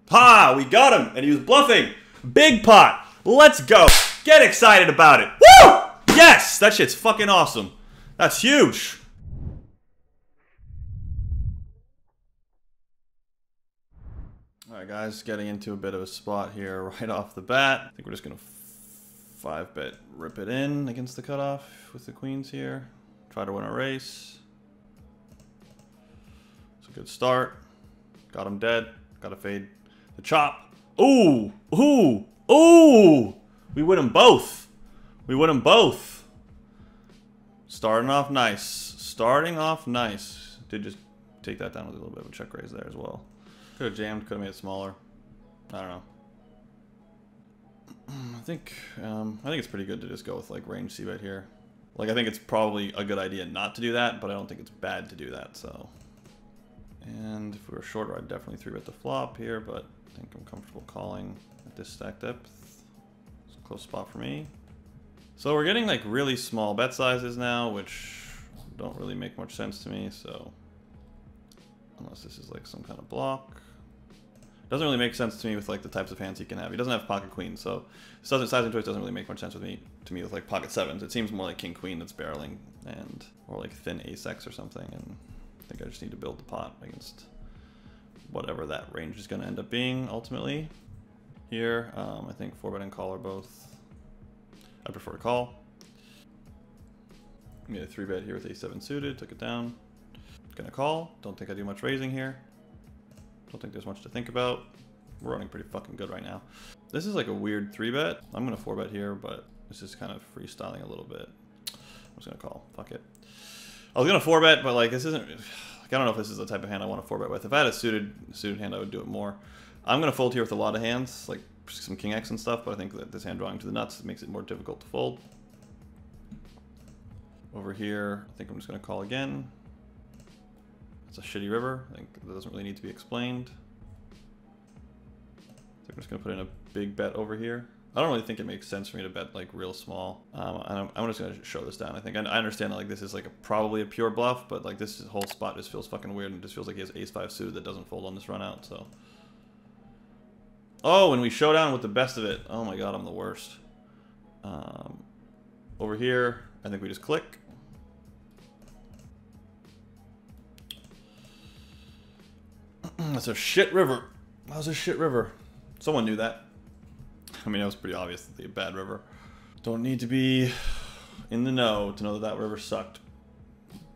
Ha! We got him! And he was bluffing! Big pot! Let's go! Get excited about it! Woo! Yes! That shit's fucking awesome. That's huge! Alright guys, getting into a bit of a spot here right off the bat. I think we're just gonna 5-bet rip it in against the cutoff with the queens here. Try to win a race. It's a good start. Got him dead. Gotta fade the chop. Ooh! Ooh! Ooh! We win them both. We win them both. Starting off nice. Starting off nice. Did just take that down with a little bit of a check raise there as well. Could have jammed, could have made it smaller. I don't know. I think it's pretty good to just go with like range c-bet here. Like I think it's probably a good idea not to do that, but I don't think it's bad to do that. So, and if we were shorter, I'd definitely 3-bet the flop here, but I think I'm comfortable calling at this stack depth. It's a close spot for me. So we're getting like really small bet sizes now, which don't really make much sense to me. So unless this is like some kind of block. Doesn't really make sense to me with like the types of hands he can have. He doesn't have pocket queens, so sizing choice doesn't really make much sense to me with like pocket sevens. It seems more like king queen that's barreling, and or like thin ace x or something. And I think I just need to build the pot against whatever that range is going to end up being ultimately. Here, I think 4-bet and call are both. I prefer to call. Made a 3-bet here with a7 suited, took it down. Gonna call. Don't think I do much raising here. Don't think there's much to think about. We're running pretty fucking good right now. This is like a weird 3-bet. I'm gonna 4-bet here, but this is kind of freestyling a little bit. I'm just gonna call. Fuck it. I was gonna 4-bet, but like this isn't. Like, I don't know if this is the type of hand I want to 4-bet with. If I had a suited hand, I would do it more. I'm gonna fold here with a lot of hands, like some king x and stuff. But I think that this hand drawing to the nuts makes it more difficult to fold. Over here, I think I'm just gonna call again. It's a shitty river. I think that doesn't really need to be explained. So I'm just gonna put in a big bet over here. I don't really think it makes sense for me to bet like real small. And I'm just gonna show this down. I think I understand that like this is like probably a pure bluff, but like this whole spot just feels fucking weird and just feels like he has ace-5 suited that doesn't fold on this run out. So, oh, and we show down with the best of it. Oh my god, I'm the worst. Over here, I think we just click. That's a shit river. That was a shit river. Someone knew that. I mean, it was pretty obvious that the bad river. Don't need to be in the know to know that that river sucked.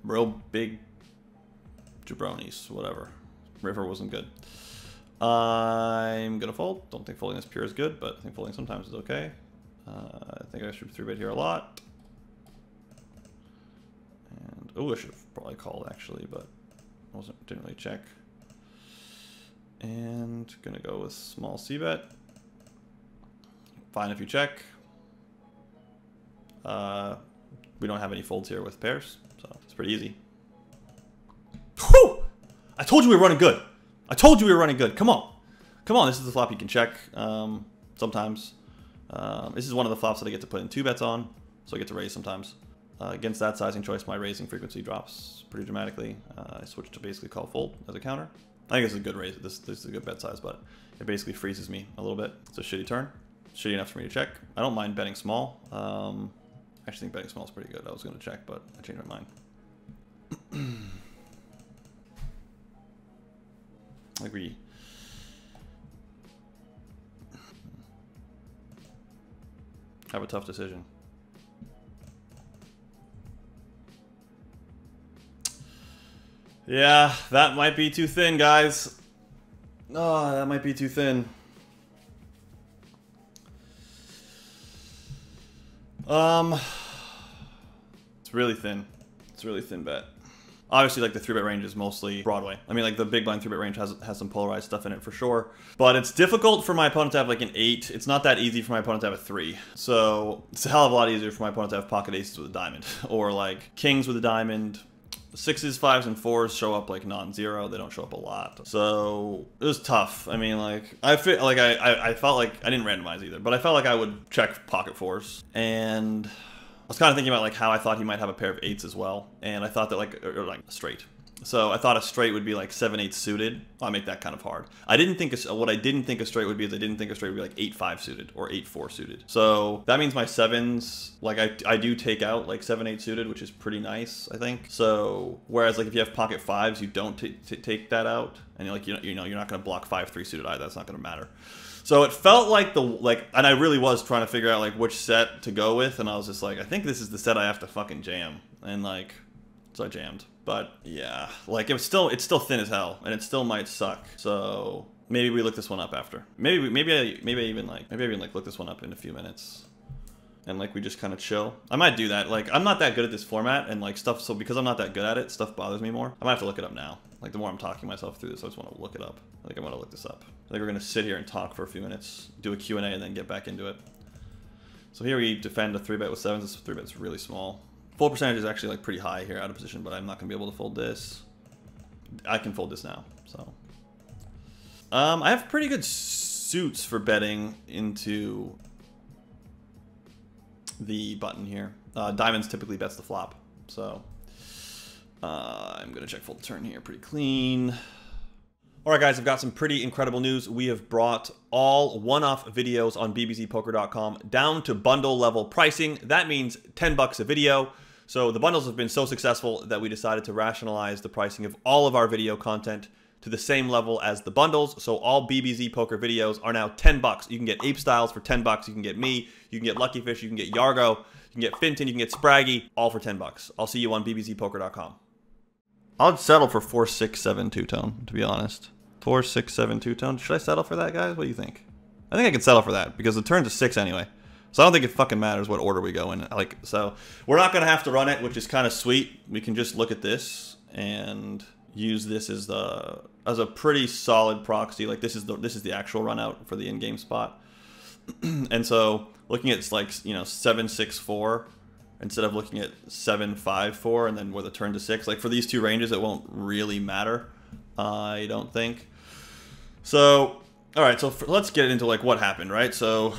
Real big jabronis, whatever. River wasn't good. I'm gonna fold. Don't think folding this pure is good, but I think folding sometimes is okay. I think I should 3-bet here a lot. And oh, I should have probably called actually, but didn't really check. And gonna go with small c-bet. Fine if you check. We don't have any folds here with pairs, so it's pretty easy. Whew! I told you we were running good. I told you we were running good. Come on. Come on, this is the flop you can check sometimes. This is one of the flops that I get to put in 2-bets on, so I get to raise sometimes. Against that sizing choice, my raising frequency drops pretty dramatically. I switch to basically call fold as a counter. I think this is a good raise. This is a good bet size, but it basically freezes me a little bit. It's a shitty turn. Shitty enough for me to check. I don't mind betting small. I actually think betting small is pretty good. I was going to check, but I changed my mind. Like we... have a tough decision. Yeah, that might be too thin, guys. Oh, that might be too thin. It's really thin. It's a really thin bet. Obviously, like the 3-bet range is mostly Broadway. I mean, like the big blind 3-bet range has some polarized stuff in it for sure. But it's difficult for my opponent to have like an 8. It's not that easy for my opponent to have a 3. So it's a hell of a lot easier for my opponent to have pocket aces with a diamond, or like kings with a diamond. 6s, 5s, and 4s show up like non-zero. They don't show up a lot. So it was tough. I mean, like I felt like I didn't randomize either, but I felt like I would check pocket 4s, and I was kind of thinking about like how I thought he might have a pair of 8s as well, and I thought that like or like straight. So I thought a straight would be like 7-8 suited. I make that kind of hard. I didn't think what I didn't think a straight would be is I didn't think a straight would be like 8-5 suited or 8-4 suited. So that means my sevens, like I do take out like 7-8 suited, which is pretty nice, I think. So whereas like if you have pocket fives, you don't take that out, and you're like you're not going to block 5-3 suited either. That's not going to matter. So it felt like and I really was trying to figure out like which set to go with, and I was just like, I think this is the set I have to fucking jam, and like, so I jammed. But yeah, like it's still thin as hell, and it still might suck. So maybe we look this one up after. Maybe I even look this one up in a few minutes, and like we just kind of chill. I might do that. Like I'm not that good at this format and like stuff. So because I'm not that good at it, stuff bothers me more. I might have to look it up now. Like the more I'm talking myself through this, I just want to look it up. I think I'm gonna look this up. I think we're gonna sit here and talk for a few minutes, do a Q&A, and then get back into it. So here we defend a 3-bet with sevens. This 3-bet's really small. Full percentage is actually like pretty high here out of position, but I'm not gonna be able to fold this. I can fold this now, so. I have pretty good suits for betting into the button here. Diamonds typically bets the flop, so I'm gonna check fold turn here pretty clean. All right, guys, I've got some pretty incredible news. We have brought all one-off videos on BBZPoker.com down to bundle level pricing. That means $10 a video. So the bundles have been so successful that we decided to rationalize the pricing of all of our video content to the same level as the bundles. So all BBZ Poker videos are now $10. You can get Ape Styles for $10. You can get me. You can get Lucky Fish. You can get Yargo. You can get Finton. You can get Spraggy. All for $10. I'll see you on BBZPoker.com. I'll settle for 4-6-7 two-tone, to be honest. 4-6-7 two-tone. Should I settle for that, guys? What do you think? I think I can settle for that because the turn's a 6 anyway. So I don't think it fucking matters what order we go in. Like, so we're not gonna have to run it, which is kind of sweet. We can just look at this and use this as a pretty solid proxy. Like this is the actual run out for the in-game spot. And so looking at like 7-6-4 instead of looking at 7-5-4 and then with a turn to 6. Like for these two ranges, it won't really matter. I don't think. So all right, so let's get into like what happened, right? So.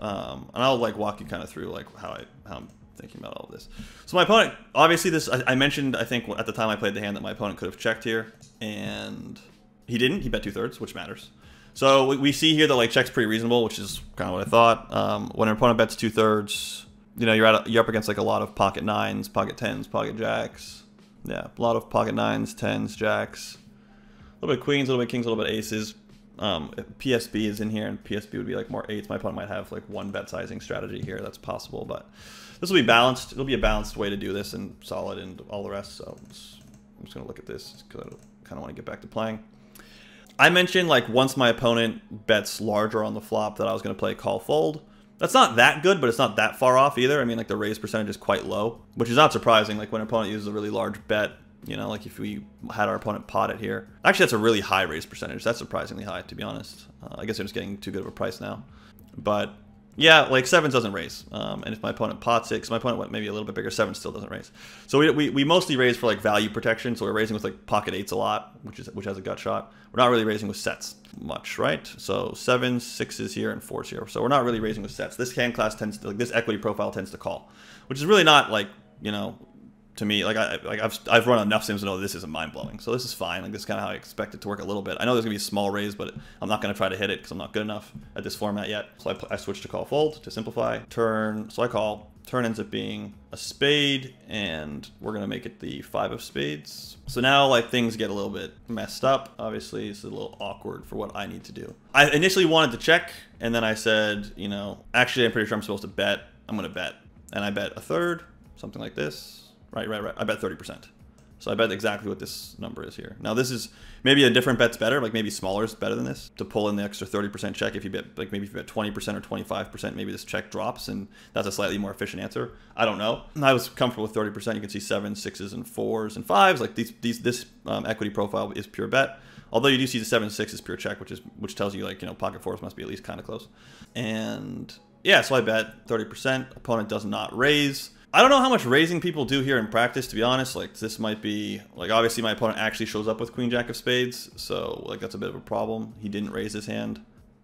And I'll like walk you kind of through like how I'm thinking about all of this. So my opponent, obviously this, I mentioned, I think at the time I played the hand that my opponent could have checked here, and he didn't. He bet 2/3, which matters. So we see here that like check's pretty reasonable, which is kind of what I thought. When an opponent bets 2/3, you're up against like a lot of pocket 9s, pocket 10s, pocket jacks. Yeah, a lot of pocket 9s, 10s, jacks, a little bit of queens, a little bit of kings, a little bit of aces. PSB is in here, and PSB would be like more 8s. My opponent might have like one bet sizing strategy here. That's possible, but this will be balanced. It'll be a balanced way to do this and solid and all the rest. So I'm just going to look at this because I kind of want to get back to playing. I mentioned like once my opponent bets larger on the flop that I was going to play call fold. That's not that good, but it's not that far off either. I mean, like the raise percentage is quite low, which is not surprising. Like when an opponent uses a really large bet, like if we had our opponent pot it here. Actually, that's a really high raise percentage. That's surprisingly high, to be honest. I guess I'm just getting too good of a price now. But yeah, like 7s doesn't raise. And if my opponent pots it, because my opponent went maybe a little bit bigger, 7 still doesn't raise. So we mostly raise for like value protection. So we're raising with like pocket 8s a lot, which has a gut shot. We're not really raising with sets much, right? So 7s, 6s here, and 4s here. So we're not really raising with sets. This hand class tends to, like this equity profile tends to call, which is really not like, to me, like I've run enough sims to know this isn't mind blowing. So this is fine. Like this is kind of how I expect it to work a little bit. I know there's gonna be a small raise, but I'm not gonna try to hit it because I'm not good enough at this format yet. So I switch to call fold to simplify. Turn. So I call. Turn ends up being a spade, and we're gonna make it the 5 of spades. So now like things get a little bit messed up. Obviously, it's a little awkward for what I need to do. I initially wanted to check, and then I said, actually I'm pretty sure I'm supposed to bet. I'm gonna bet, and I bet 1/3, something like this. Right. I bet 30%. So I bet exactly what this number is here. Now this is maybe a different bet's better, like maybe smaller is better than this to pull in the extra 30% check. If you bet, like maybe if you bet 20% or 25%, maybe this check drops and that's a slightly more efficient answer. I don't know. I was comfortable with 30%. You can see 7s, 6s, and 4s and 5s. Like this equity profile is pure bet. Although you do see the 7-6 is pure check, which tells you like pocket 4s must be at least kind of close. And yeah, so I bet 30%. Opponent does not raise. I don't know how much raising people do here in practice, to be honest. Like this might be like obviously my opponent actually shows up with queen jack of spades, so like that's a bit of a problem. He didn't raise his hand,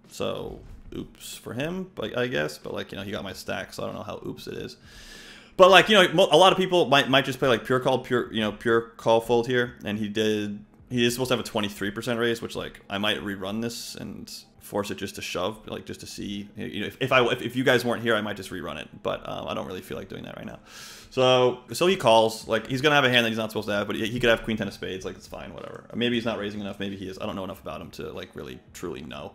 so oops for him, but I guess. But like he got my stack, so I don't know how oops it is. But like, you know, a lot of people might just play like pure call fold here, and he is supposed to have a 23% raise, which like I might rerun this and force it just to shove, like just to see. You know, if you guys weren't here, I might just rerun it, but I don't really feel like doing that right now. So he calls. Like, he's gonna have a hand that he's not supposed to have, but he could have queen 10 of spades. Like, it's fine, whatever. Maybe he's not raising enough. Maybe he is. I don't know enough about him to like really truly know.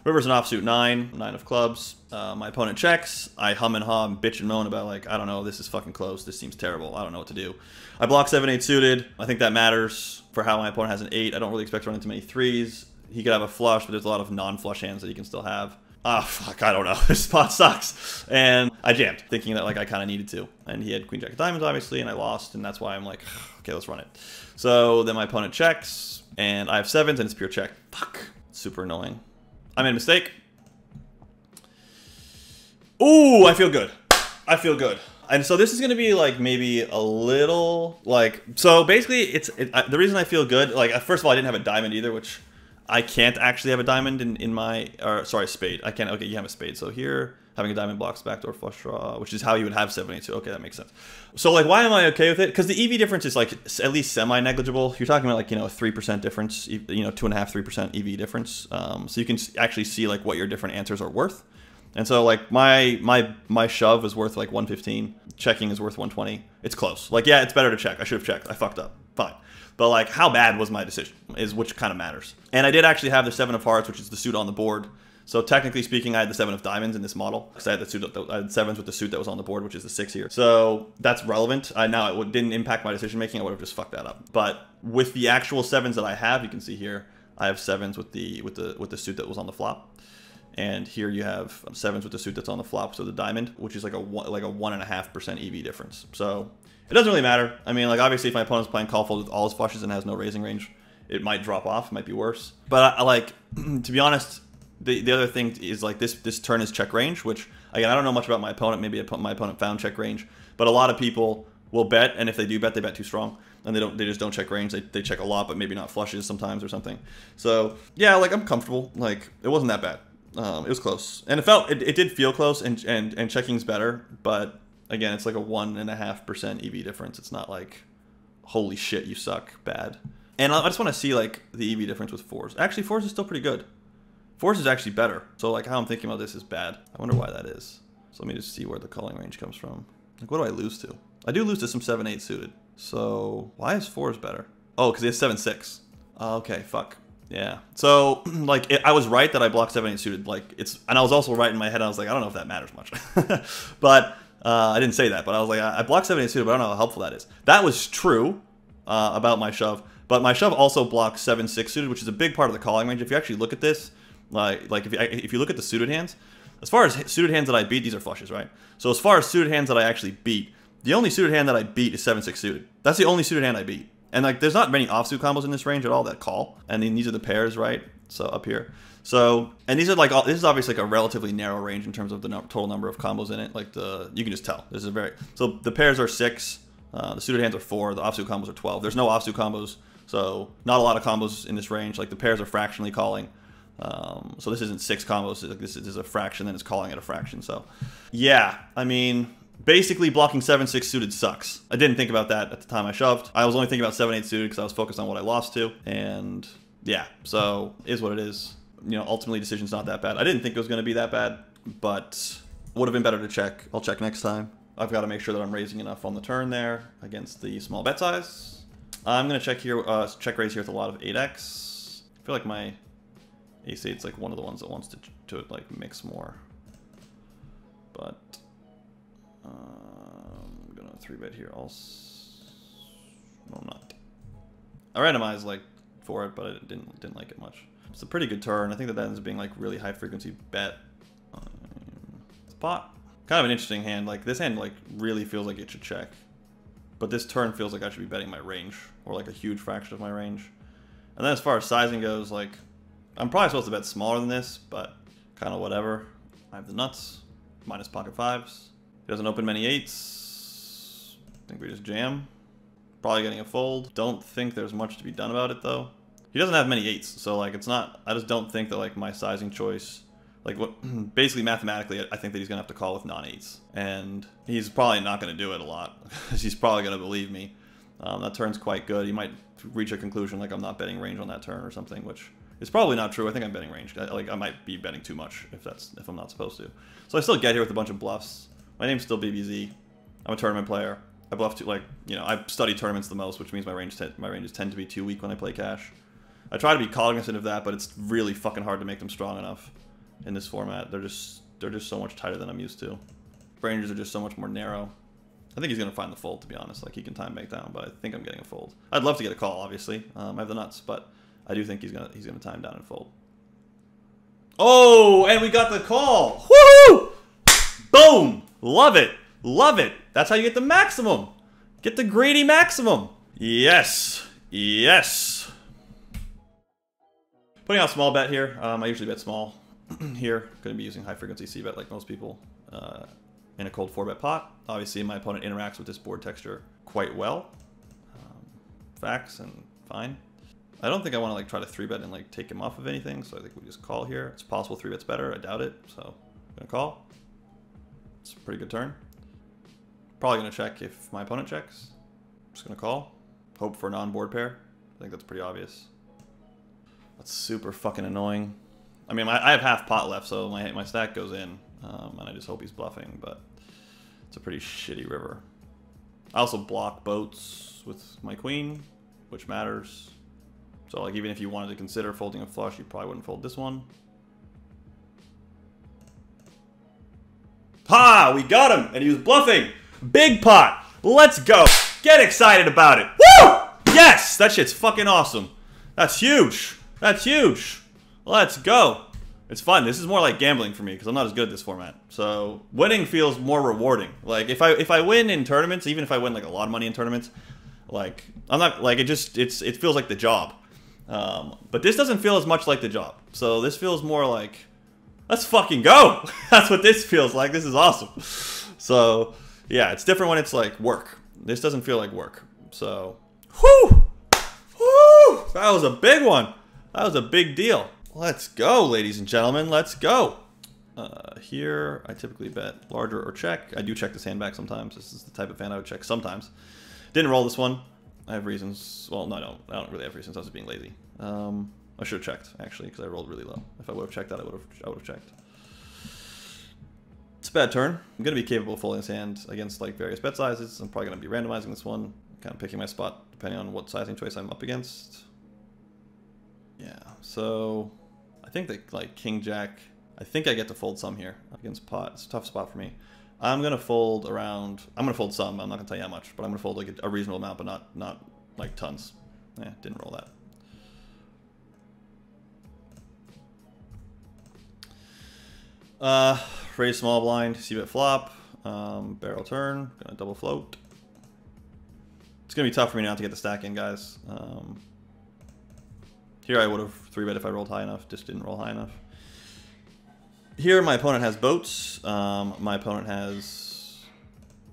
River's an offsuit 9 of clubs. My opponent checks. I hum and haw and bitch and moan about like, I don't know, this is fucking close. This seems terrible. I don't know what to do. I block 7-8 suited. I think that matters for how my opponent has an 8. I don't really expect to run into many 3s. He could have a flush, but there's a lot of non-flush hands that he can still have. Ah, fuck, I don't know. This spot sucks. And I jammed, thinking that like I kind of needed to. And he had queen jack of diamonds, obviously, and I lost, and that's why I'm like, okay, let's run it. So then my opponent checks, and I have 7s, and it's pure check. Fuck. Super annoying. I made a mistake. Ooh, I feel good. I feel good. And so this is going to be like maybe a little like, so basically the reason I feel good, like first of all, I didn't have a diamond either, which I can't actually have a diamond in my, or sorry, spade. I can't, okay, you have a spade. So here, having a diamond blocks backdoor flush draw, which is how you would have 7-8. So okay, that makes sense. So like, why am I okay with it? Because the EV difference is like at least semi-negligible. You're talking about like, you know, a 3% difference, you know, 2.5, 3% EV difference. So you can actually see like what your different answers are worth. And so like my shove is worth like 115. Checking is worth 120. It's close. Like, yeah, it's better to check. I should have checked. I fucked up. Fine. But like, how bad was my decision is which kind of matters. And I did actually have the 7 of hearts, which is the suit on the board. So technically speaking, I had the 7 of diamonds in this model because I had the suit. I had 7s with the suit that was on the board, which is the 6 here. So that's relevant. Now it didn't impact my decision making. I would have just fucked that up. But with the actual 7s that I have, you can see here, I have 7s with the suit that was on the flop. And here you have 7s with the suit that's on the flop, so the diamond, which is like a 1.5% EV difference. So it doesn't really matter. I mean, like obviously if my opponent's playing call fold with all his flushes and has no raising range, it might drop off, it might be worse. But I like, to be honest, the other thing is like this turn is check range, which again, I don't know much about my opponent. Maybe my opponent found check range, but a lot of people will bet, and if they do bet, they bet too strong, and they just don't check range. They check a lot, but maybe not flushes sometimes or something. So yeah, like I'm comfortable. Like it wasn't that bad. It was close, and it did feel close, and checking's better, but again, it's like a 1.5% EV difference. It's not like, holy shit, you suck bad. And I just want to see like the EV difference with 4s. Actually, 4s is still pretty good. 4s is actually better. So like how I'm thinking about this is bad. I wonder why that is. So let me just see where the calling range comes from. Like, what do I lose to? I do lose to some 7-8 suited. So why is 4s better? Oh, because he has 7-6. Okay, fuck. Yeah. So, like, I was right that I blocked 7-8 suited. Like, and I was also right in my head. I was like, I don't know if that matters much. But I didn't say that. But I was like, I blocked 7-8 suited, but I don't know how helpful that is. That was true about my shove. But my shove also blocks 7-6 suited, which is a big part of the calling range. If you actually look at this, like if you look at the suited hands, as far as suited hands that I beat, these are flushes, right? So as far as suited hands that I actually beat, the only suited hand that I beat is 7-6 suited. That's the only suited hand I beat. And like, there's not many offsuit combos in this range at all that call. And then these are the pairs, right? So up here. So, and these are like, this is obviously like a relatively narrow range in terms of the total number of combos in it. Like you can just tell. This is so the pairs are 6, the suited hands are 4, the offsuit combos are 12. There's no offsuit combos, so not a lot of combos in this range. Like the pairs are fractionally calling. So this isn't 6 combos. This is a fraction, then it's calling at a fraction. So yeah, I mean, basically blocking 7-6 suited sucks. I didn't think about that at the time I shoved. I was only thinking about 7-8 suited because I was focused on what I lost to. And yeah, so it is what it is. You know, ultimately decision's not that bad. I didn't think it was going to be that bad, but would have been better to check. I'll check next time. I've got to make sure that I'm raising enough on the turn there against the small bet size. I'm going to check here, check raise here with a lot of 8x. I feel like my ace-8's like one of the ones that wants to like mix more. But I'm gonna 3-bet here also. No, I'm not. I randomized like for it, but I didn't like it much. It's a pretty good turn. I think that ends up being like really high frequency bet. It's pot. Kind of an interesting hand. Like this hand like really feels like it should check, but this turn feels like I should be betting my range or like a huge fraction of my range. And then as far as sizing goes, like I'm probably supposed to bet smaller than this, but kind of whatever. I have the nuts, minus pocket 5s. He doesn't open many 8s. I think we just jam. Probably getting a fold. Don't think there's much to be done about it though. He doesn't have many 8s, so like it's not, I just don't think that like my sizing choice Like, what? Basically, mathematically, I think that he's going to have to call with non-8s. And he's probably not going to do it a lot. He's probably going to believe me. That turn's quite good. He might reach a conclusion like I'm not betting range on that turn or something, which is probably not true. I think I'm betting range. Like, I might be betting too much if I'm not supposed to. So I still get here with a bunch of bluffs. My name's still BBZ. I'm a tournament player. I bluff too, like, you know, I study tournaments the most, which means my ranges tend to be too weak when I play cash. I try to be cognizant of that, but it's really fucking hard to make them strong enough in this format. They're just so much tighter than I'm used to. Ranges are just so much more narrow. I think he's gonna find the fold, to be honest. Like, he can time bank down, but I think I'm getting a fold. I'd love to get a call, obviously. I have the nuts, but I do think he's gonna time down and fold. Oh, and we got the call. Woo! Boom! Love it. Love it. That's how you get the maximum. Get the greedy maximum. Yes. Yes. Putting out small bet here. I usually bet small here. Going to be using high frequency C bet like most people in a cold 4-bet pot. Obviously, my opponent interacts with this board texture quite well. Facts and fine. I don't think I want to like try to 3-bet and like take him off of anything, so I think we just call here. It's possible 3-bet's better. I doubt it, so I'm gonna call. It's a pretty good turn. Probably gonna check if my opponent checks. Just gonna call. Hope for a non-board pair. I think that's pretty obvious. That's super fucking annoying. I mean, I have half pot left, so my stack goes in, and I just hope he's bluffing, but it's a pretty shitty river. I also block boats with my queen, which matters. So, like, even if you wanted to consider folding a flush, you probably wouldn't fold this one. Ha! We got him! And he was bluffing! Big pot! Let's go! Get excited about it! Woo! Yes! That shit's fucking awesome. That's huge! That's huge! Let's go! It's fun. This is more like gambling for me, because I'm not as good at this format. So, winning feels more rewarding. Like, if I win in tournaments, even if I win, like, a lot of money in tournaments, like, I'm not, like, it feels like the job. But this doesn't feel as much like the job. So this feels more like, let's fucking go. That's what this feels like. This is awesome. So yeah, it's different when it's like work. This doesn't feel like work. So, whoo, whoo, that was a big one. That was a big deal. Let's go, ladies and gentlemen. Let's go. Here, I typically bet larger or check. I do check this hand back sometimes. This is the type of hand I would check sometimes. Didn't roll this one. I have reasons. Well, no, I don't really have reasons. I was being lazy. I should have checked, actually, because I rolled really low. If I would have checked that, I would have checked. It's a bad turn. I'm going to be capable of folding this hand against like various bet sizes. I'm probably going to be randomizing this one, kind of picking my spot depending on what sizing choice I'm up against. Yeah, so I think that like King Jack, I think I get to fold some here against pot. It's a tough spot for me. I'm going to fold around, I'm going to fold some, I'm not going to tell you how much, but I'm going to fold like a reasonable amount, but not like tons. Yeah, didn't roll that. Raise small blind, C-bet flop, barrel turn, gonna double float. It's gonna be tough for me not to get the stack in, guys. Here I would have 3-bet if I rolled high enough, just didn't roll high enough. Here my opponent has boats, my opponent has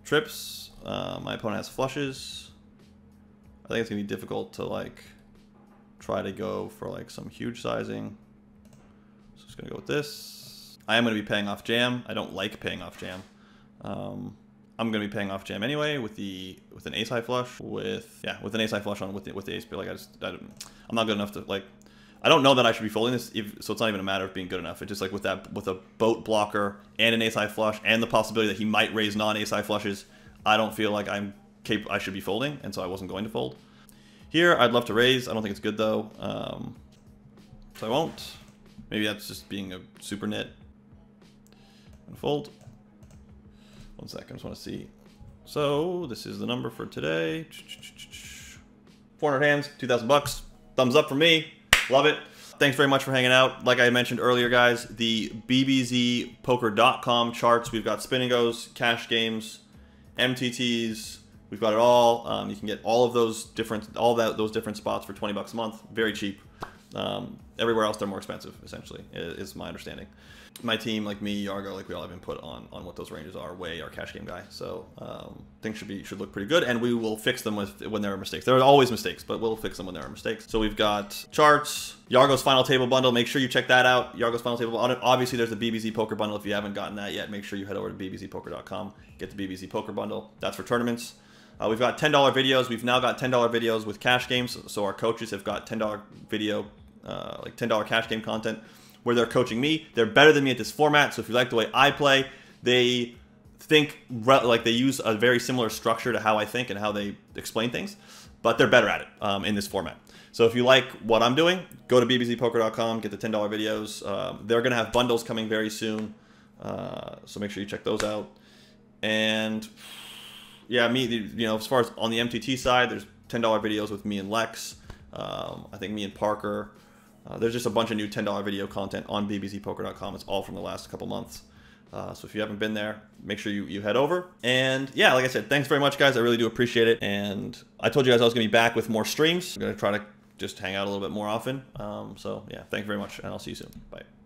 trips, my opponent has flushes. I think it's gonna be difficult to like try to go for like some huge sizing. So just gonna go with this. I am going to be paying off jam. I don't like paying off jam. I'm going to be paying off jam anyway with an ace high flush with an ace high flush on with the ace. But like I'm not good enough to like. I don't know that I should be folding this, so it's not even a matter of being good enough. It's just like with a boat blocker and an ace high flush and the possibility that he might raise non-ace high flushes. I don't feel like I should be folding, and so I wasn't going to fold. Here I'd love to raise. I don't think it's good though, so I won't. Maybe that's just being a super nit. And fold. 1 second, I just want to see. So this is the number for today. 400 hands, 2,000 bucks. Thumbs up for me. Love it. Thanks very much for hanging out. Like I mentioned earlier, guys, the BBZPoker.com charts. We've got Spinningos, cash games, MTTs. We've got it all. You can get all of those different, those different spots for 20 bucks a month. Very cheap. everywhere else they're more expensive, essentially, is my understanding. My team, like me, Yargo, like we all have input on what those ranges are. Way, our cash game guy, so things should look pretty good, and we will fix them when there are mistakes. There are always mistakes, but we'll fix them when there are mistakes. So we've got charts, Yargo's final table bundle. Make sure you check that out. Yargo's final table bundle. Obviously, there's the BBZ Poker bundle. If you haven't gotten that yet, make sure you head over to bbzpoker.com. Get the BBZ Poker bundle. That's for tournaments. We've got $10 videos. We've now got $10 videos with cash games. So our coaches have got $10 video, like $10 cash game content, where they're coaching me. They're better than me at this format, so if you like the way I play, they think like they use a very similar structure to how I think and how they explain things, but they're better at it in this format. So if you like what I'm doing, go to bbzpoker.com, get the $10 videos. They're going to have bundles coming very soon, so make sure you check those out. And yeah, as far as on the MTT side, there's $10 videos with me and Lex. I think me and Parker. There's just a bunch of new $10 video content on bbzpoker.com. It's all from the last couple months. So if you haven't been there, make sure you head over. And yeah, like I said, thanks very much, guys. I really do appreciate it. And I told you guys I was going to be back with more streams. I'm going to try to just hang out a little bit more often. So yeah, thanks very much, and I'll see you soon. Bye.